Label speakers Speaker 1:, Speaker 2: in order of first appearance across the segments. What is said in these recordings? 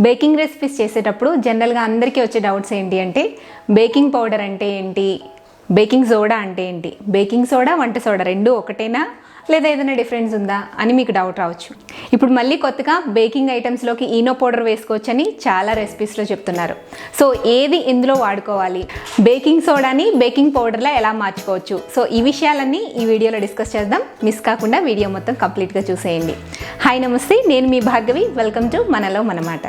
Speaker 1: Baking recipes చేసేటప్పుడు జనరల్గా అందరికీ వచ్చే డౌట్స్ ఏంటి అంటే బేకింగ్ పౌడర్ అంటే ఏంటి, బేకింగ్ సోడా అంటే ఏంటి, బేకింగ్ సోడా వంట సోడా రెండు ఒకటేనా లేదా ఏదైనా డిఫరెన్స్ ఉందా అని మీకు డౌట్ రావచ్చు. ఇప్పుడు మళ్ళీ కొత్తగా బేకింగ్ ఐటమ్స్లోకి ఈనో పౌడర్ వేసుకోవచ్చని చాలా రెసిపీస్లో చెప్తున్నారు. సో ఏది ఇందులో వాడుకోవాలి, బేకింగ్ సోడాని బేకింగ్ పౌడర్లా ఎలా మార్చుకోవచ్చు, సో ఈ విషయాలన్నీ ఈ వీడియోలో డిస్కస్ చేద్దాం. మిస్ కాకుండా వీడియో మొత్తం కంప్లీట్గా చూసేయండి. హాయ్ నమస్తే, నేను మీ భార్గవి. వెల్కమ్ టు మనలో మన మాట.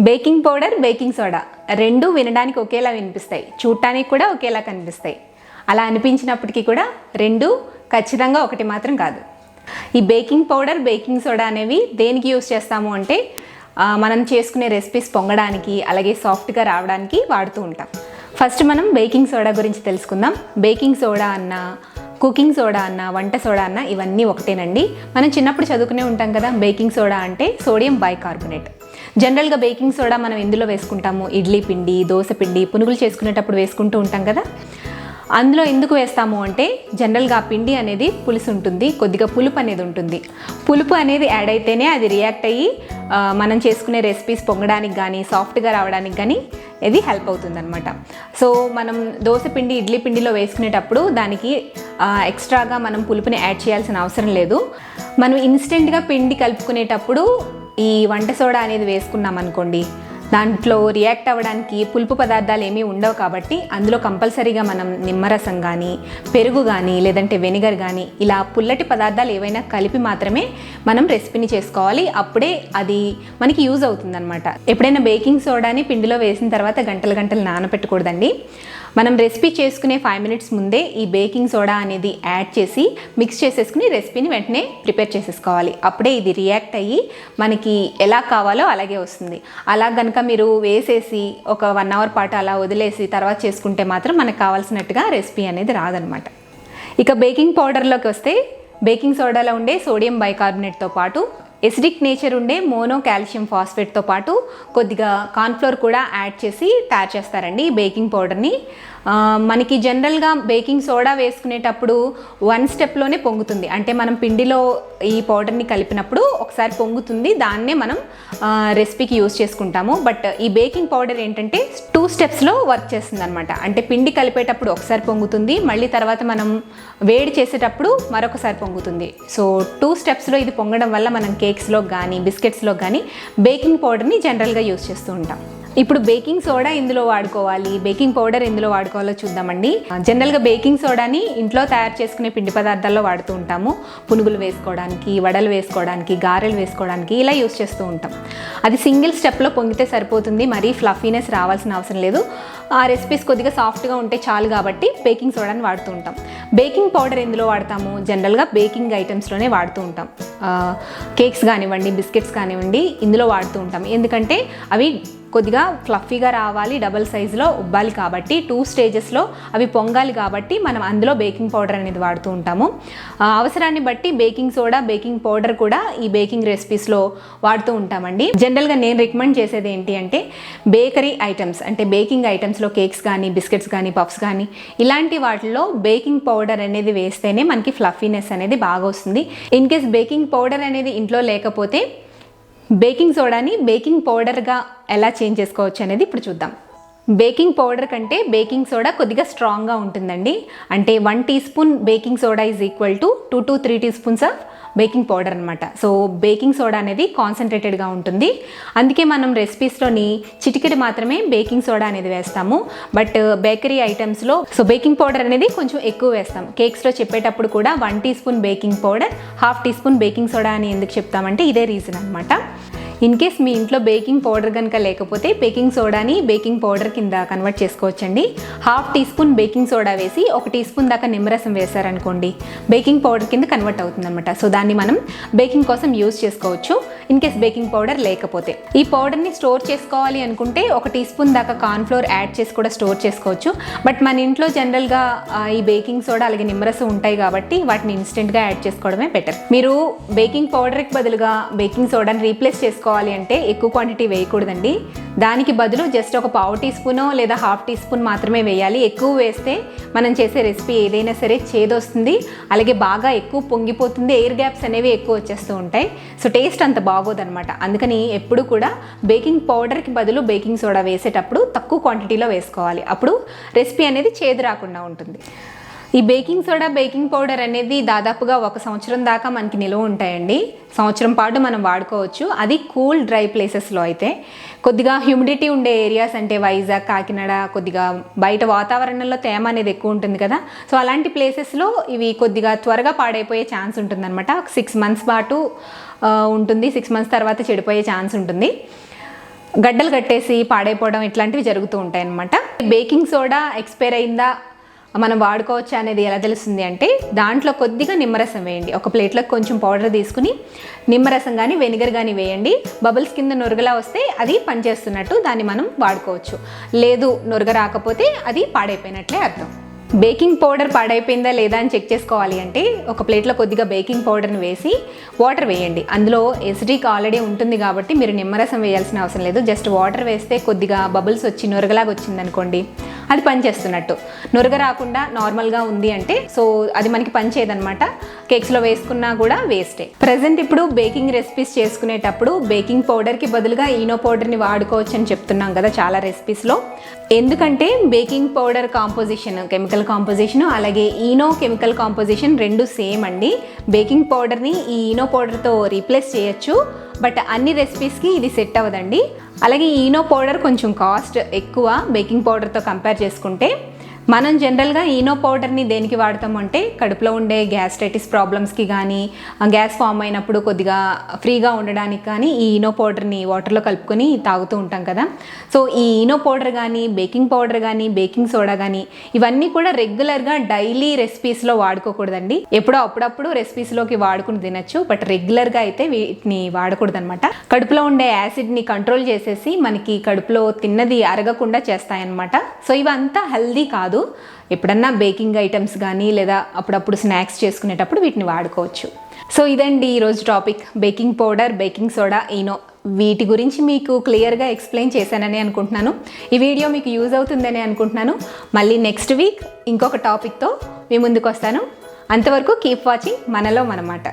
Speaker 1: బేకింగ్ పౌడర్, బేకింగ్ సోడా రెండు వినడానికి ఒకేలా వినిపిస్తాయి, చూడటానికి కూడా ఒకేలా కనిపిస్తాయి. అలా అనిపించినప్పటికీ కూడా రెండు ఖచ్చితంగా ఒకటి మాత్రం కాదు. ఈ బేకింగ్ పౌడర్, బేకింగ్ సోడా అనేవి దేనికి యూస్ చేస్తాము అంటే మనం చేసుకునే రెసిపీస్ పొంగడానికి, అలాగే సాఫ్ట్గా రావడానికి వాడుతూ ఉంటాం. ఫస్ట్ మనం బేకింగ్ సోడా గురించి తెలుసుకుందాం. బేకింగ్ సోడా అన్న, కుకింగ్ సోడా అన్న, వంట సోడా అన్న ఇవన్నీ ఒకటేనండి. మనం చిన్నప్పుడు చదువుకునే ఉంటాం కదా, బేకింగ్ సోడా అంటే సోడియం బైకార్బోనేట్. జనరల్గా బేకింగ్ సోడా మనం ఎందులో వేసుకుంటాము, ఇడ్లీ పిండి, దోశ పిండి, పునుగులు చేసుకునేటప్పుడు వేసుకుంటూ ఉంటాం కదా. అందులో ఎందుకు వేస్తాము అంటే జనరల్గా ఆ పిండి అనేది పులుసు ఉంటుంది, కొద్దిగా పులుపు అనేది ఉంటుంది. పులుపు అనేది యాడ్ అయితేనే అది రియాక్ట్ అయ్యి మనం చేసుకునే రెసిపీస్ పొంగడానికి కానీ, సాఫ్ట్గా రావడానికి కానీ ఇది హెల్ప్ అవుతుంది అనమాట. సో మనం దోశ పిండి, ఇడ్లీ పిండిలో వేసుకునేటప్పుడు దానికి ఎక్స్ట్రాగా మనం పులుపుని యాడ్ చేయాల్సిన అవసరం లేదు. మనం ఇన్స్టెంట్గా పిండి కలుపుకునేటప్పుడు ఈ వంట సోడా అనేది వేసుకున్నాం అనుకోండి, దాంట్లో రియాక్ట్ అవ్వడానికి పులుపు పదార్థాలు ఏమీ ఉండవు. కాబట్టి అందులో కంపల్సరీగా మనం నిమ్మరసం కానీ, పెరుగు కానీ, లేదంటే వెనిగర్ కానీ ఇలా పుల్లటి పదార్థాలు ఏవైనా కలిపి మాత్రమే మనం రెసిపీని చేసుకోవాలి. అప్పుడే అది మనకి యూజ్ అవుతుందన్నమాట. ఎప్పుడైనా బేకింగ్ సోడాని పిండిలో వేసిన తర్వాత గంటలు నానబెట్టకూడదండి. మనం రెసిపీ చేసుకునే 5 minutes ముందే ఈ బేకింగ్ సోడా అనేది యాడ్ చేసి మిక్స్ చేసేసుకుని రెసిపీని వెంటనే ప్రిపేర్ చేసేసుకోవాలి. అప్పుడే ఇది రియాక్ట్ అయ్యి మనకి ఎలా కావాలో అలాగే వస్తుంది. అలా కనుక మీరు వేసేసి ఒక 1 hour పాటు అలా వదిలేసి తర్వాత చేసుకుంటే మాత్రం మనకు కావాల్సినట్టుగా రెసిపీ అనేది రాదనమాట. ఇక బేకింగ్ పౌడర్లోకి వస్తే బేకింగ్ సోడాలో ఉండే సోడియం బైకార్బోనేట్తో పాటు ఎసిడిక్ నేచర్ ఉండే మోనో కాల్షియం ఫాస్ఫేట్తో పాటు కొద్దిగా కార్న్ఫ్లోర్ కూడా యాడ్ చేసి తయారు చేస్తారండి ఈ బేకింగ్ పౌడర్ని. మనకి జనరల్గా బేకింగ్ సోడా వేసుకునేటప్పుడు 1 stepలోనే పొంగుతుంది. అంటే మనం పిండిలో ఈ పౌడర్ని కలిపినప్పుడు ఒకసారి పొంగుతుంది, దాన్నే మనం రెసిపీకి యూజ్ చేసుకుంటాము. బట్ ఈ బేకింగ్ పౌడర్ ఏంటంటే 2 steps వర్క్ చేస్తుంది అనమాట. అంటే పిండి కలిపేటప్పుడు ఒకసారి పొంగుతుంది, మళ్ళీ తర్వాత మనం వేడి చేసేటప్పుడు మరొకసారి పొంగుతుంది. సో 2 steps ఇది పొంగడం వల్ల మనం కేక్స్లో కానీ, బిస్కెట్స్లో కానీ బేకింగ్ పౌడర్ని జనరల్గా యూజ్ చేస్తూ ఉంటాం. ఇప్పుడు బేకింగ్ సోడా ఎందులో వాడుకోవాలి, బేకింగ్ పౌడర్ ఎందులో వాడుకోవాలో చూద్దామండి. జనరల్గా బేకింగ్ సోడాని ఇంట్లో తయారు చేసుకునే పిండి పదార్థాల్లో వాడుతూ ఉంటాము. పునుగులు వేసుకోవడానికి, వడలు వేసుకోవడానికి, గారెలు వేసుకోవడానికి ఇలా యూస్ చేస్తూ ఉంటాం. అది సింగిల్ స్టెప్లో పొంగితే సరిపోతుంది, మరీ ఫ్లఫీనెస్ రావాల్సిన అవసరం లేదు. ఆ రెసిపీస్ కొద్దిగా సాఫ్ట్గా ఉంటే చాలు కాబట్టి బేకింగ్ సోడాని వాడుతూ ఉంటాం. బేకింగ్ పౌడర్ ఎందులో వాడతాము, జనరల్గా బేకింగ్ ఐటమ్స్లోనే వాడుతూ ఉంటాం. కేక్స్ కానివ్వండి, బిస్కెట్స్ కానివ్వండి, ఇందులో వాడుతూ ఉంటాం. ఎందుకంటే అవి కొద్దిగా ఫ్లఫీగా రావాలి, డబల్ సైజులో ఉబ్బాలి కాబట్టి, 2 stagesలో అవి పొంగాలి కాబట్టి మనం అందులో బేకింగ్ పౌడర్ అనేది వాడుతూ ఉంటాము. అవసరాన్ని బట్టి బేకింగ్ సోడా, బేకింగ్ పౌడర్ కూడా ఈ బేకింగ్ రెసిపీస్లో వాడుతూ ఉంటామండి. జనరల్గా నేను రికమెండ్ చేసేది ఏంటి అంటే బేకరీ ఐటమ్స్, అంటే బేకింగ్ ఐటమ్స్లో కేక్స్ కానీ, బిస్కెట్స్ కానీ, పఫ్స్ కానీ ఇలాంటి వాటిల్లో బేకింగ్ పౌడర్ అనేది వేస్తేనే మనకి ఫ్లఫీనెస్ అనేది బాగా వస్తుంది. ఇన్ కేస్ బేకింగ్ పౌడర్ అనేది ఇంట్లో లేకపోతే బేకింగ్ సోడాని బేకింగ్ పౌడర్గా ఎలా చేంజ్ చేసుకోవచ్చు అనేది ఇప్పుడు చూద్దాం. బేకింగ్ పౌడర్ కంటే బేకింగ్ సోడా కొద్దిగా స్ట్రాంగ్గా ఉంటుందండి. అంటే 1 teaspoon baking soda is equal to 2 to 3 teaspoons of baking powder అనమాట. సో బేకింగ్ సోడా అనేది కాన్సన్ట్రేటెడ్గా ఉంటుంది. అందుకే మనం రెసిపీస్లోని చిటికెడు మాత్రమే బేకింగ్ సోడా అనేది వేస్తాము. బట్ బేకరీ ఐటమ్స్లో సో బేకింగ్ పౌడర్ అనేది కొంచెం ఎక్కువ వేస్తాం. కేక్స్లో చెప్పేటప్పుడు కూడా 1 teaspoon baking powder, 1/2 teaspoon baking soda అని ఎందుకు చెప్తామంటే ఇదే రీజన్ అనమాట. ఇన్ కేస్ మీ ఇంట్లో బేకింగ్ పౌడర్ కనుక లేకపోతే బేకింగ్ సోడాని బేకింగ్ పౌడర్ కింద కన్వర్ట్ చేసుకోవచ్చండి. 1/2 teaspoon బేకింగ్ సోడా వేసి 1 teaspoon దాకా నిమ్మరసం వేశారనుకోండి, బేకింగ్ పౌడర్ కింద కన్వర్ట్ అవుతుంది అనమాట. సో దాన్ని మనం బేకింగ్ కోసం యూజ్ చేసుకోవచ్చు ఇన్ కేస్ బేకింగ్ పౌడర్ లేకపోతే. ఈ పౌడర్ని స్టోర్ చేసుకోవాలి అనుకుంటే 1 teaspoon దాకా కార్న్ఫ్లోర్ యాడ్ చేసి కూడా స్టోర్ చేసుకోవచ్చు. బట్ మన ఇంట్లో జనరల్గా ఈ బేకింగ్ సోడా అలాగే నిమ్మరసం ఉంటాయి కాబట్టి వాటిని ఇన్స్టెంట్గా యాడ్ చేసుకోవడమే బెటర్. మీరు బేకింగ్ పౌడర్కి బదులుగా బేకింగ్ సోడాని రీప్లేస్ చేసుకోవాలి చేసుకోవాలి అంటే ఎక్కువ క్వాంటిటీ వేయకూడదండి. దానికి బదులు జస్ట్ ఒక పావు టీ స్పూనో లేదా హాఫ్ టీ స్పూన్ మాత్రమే వేయాలి. ఎక్కువ వేస్తే మనం చేసే రెసిపీ ఏదైనా సరే చేదొస్తుంది, అలాగే బాగా ఎక్కువ పొంగిపోతుంది, ఎయిర్ గ్యాప్స్ అనేవి ఎక్కువ వచ్చేస్తూ ఉంటాయి. సో టేస్ట్ అంత బాగోదన్నమాట. అందుకని ఎప్పుడు కూడా బేకింగ్ పౌడర్కి బదులు బేకింగ్ సోడా వేసేటప్పుడు తక్కువ క్వాంటిటీలో వేసుకోవాలి. అప్పుడు రెసిపీ అనేది చేదు రాకుండా ఉంటుంది. ఈ బేకింగ్ సోడా బేకింగ్ పౌడర్ అనేది దాదాపుగా 1 సంవత్సరం దాకా మనకి నిలువ ఉంటాయండి. సంవత్సరం పాటు మనం వాడుకోవచ్చు. అది కూల్ డ్రై ప్లేసెస్లో అయితే. కొద్దిగా హ్యూమిడిటీ ఉండే ఏరియాస్ అంటే వైజాగ్, కాకినాడ, కొద్దిగా బయట వాతావరణంలో తేమ అనేది ఎక్కువ ఉంటుంది కదా. సో అలాంటి ప్లేసెస్లో ఇవి కొద్దిగా త్వరగా పాడైపోయే ఛాన్స్ ఉంటుందన్నమాట. 6 మంత్స్ పాటు ఉంటుంది. 6 మంత్స్ తర్వాత చెడిపోయే ఛాన్స్ ఉంటుంది. గడ్డలు కట్టేసి పాడైపోవడం ఇట్లాంటివి జరుగుతూ ఉంటాయి అన్నమాట. బేకింగ్ సోడా ఎక్స్పైర్ అయిందా, మనం వాడుకోవచ్చు అనేది ఎలా తెలుస్తుంది అంటే దాంట్లో కొద్దిగా నిమ్మరసం వేయండి. ఒక ప్లేట్లో కొంచెం పౌడర్ తీసుకుని నిమ్మరసం కానీ వెనిగర్ కానీ వేయండి. బబుల్స్ కింద నురగలా వస్తే అది పనిచేస్తున్నట్టు, దాన్ని మనం వాడుకోవచ్చు. లేదు నురగ రాకపోతే అది పాడైపోయినట్లే అర్థం. బేకింగ్ పౌడర్ పాడైపోయిందా లేదా అని చెక్ చేసుకోవాలి అంటే ఒక ప్లేట్లో కొద్దిగా బేకింగ్ పౌడర్ని వేసి వాటర్ వేయండి. అందులో ఎసిడిక్ ఆల్రెడీ ఉంటుంది కాబట్టి మీరు నిమ్మరసం వేయాల్సిన అవసరం లేదు. జస్ట్ వాటర్ వేస్తే కొద్దిగా బబుల్స్ వచ్చి నురగలాగా వచ్చిందనుకోండి, అది పనిచేస్తున్నట్టు. నురగ రాకుండా నార్మల్గా ఉంది అంటే సో అది మనకి పనిచేయదనమాట. కేక్స్లో వేసుకున్నా కూడా వేస్టే. ప్రజెంట్ ఇప్పుడు బేకింగ్ రెసిపీస్ చేసుకునేటప్పుడు బేకింగ్ పౌడర్కి బదులుగా ఈనో పౌడర్ని వాడుకోవచ్చు అని చెప్తున్నాం కదా చాలా రెసిపీస్లో. ఎందుకంటే baking powder composition, chemical composition, అలాగే ఈనో కెమికల్ కాంపోజిషన్ రెండు సేమ్ అండి. బేకింగ్ పౌడర్ని ఈ ఈనో పౌడర్తో రీప్లేస్ చేయొచ్చు, బట్ అన్ని రెసిపీస్కి ఇది సెట్ అవ్వదండి. అలాగే ఈనో పౌడర్ కొంచెం కాస్ట్ ఎక్కువ బేకింగ్ పౌడర్తో కంపేర్ చేసుకుంటే. మనం జనరల్గా ఈనో పౌడర్ని దేనికి వాడతాము అంటే కడుపులో ఉండే గ్యాస్ట్రైటిస్ ప్రాబ్లమ్స్కి కానీ, గ్యాస్ ఫామ్ అయినప్పుడు కొద్దిగా ఫ్రీగా ఉండడానికి కానీ ఈ ఈనో పౌడర్ని వాటర్లో కలుపుకొని తాగుతూ ఉంటాం కదా. సో ఈ ఈనో పౌడర్ కానీ, బేకింగ్ పౌడర్ కానీ, బేకింగ్ సోడా కానీ ఇవన్నీ కూడా రెగ్యులర్గా డైలీ రెసిపీస్లో వాడుకోకూడదండి. ఎప్పుడో అప్పుడప్పుడు రెసిపీస్లోకి వాడుకుని తినచ్చు, బట్ రెగ్యులర్గా అయితే వీటిని వాడకూడదు అనమాట. కడుపులో ఉండే యాసిడ్ని కంట్రోల్ చేసేసి మనకి కడుపులో తిన్నది అరగకుండా చేస్తాయన్నమాట. సో ఇవంతా హెల్దీ కాదు. ఎప్పుడన్నా బేకింగ్ ఐటమ్స్ కానీ లేదా అప్పుడప్పుడు స్నాక్స్ చేసుకునేటప్పుడు వీటిని వాడుకోవచ్చు. సో ఇదండి ఈరోజు topic, baking powder, baking soda, Eno. వీటి గురించి మీకు క్లియర్గా ఎక్స్ప్లెయిన్ చేశానని అనుకుంటున్నాను. ఈ వీడియో మీకు యూజ్ అవుతుందని అనుకుంటున్నాను. మళ్ళీ నెక్స్ట్ వీక్ ఇంకొక టాపిక్తో మీ ముందుకు వస్తాను. అంతవరకు కీప్ వాచింగ్ మనలో మన మాట.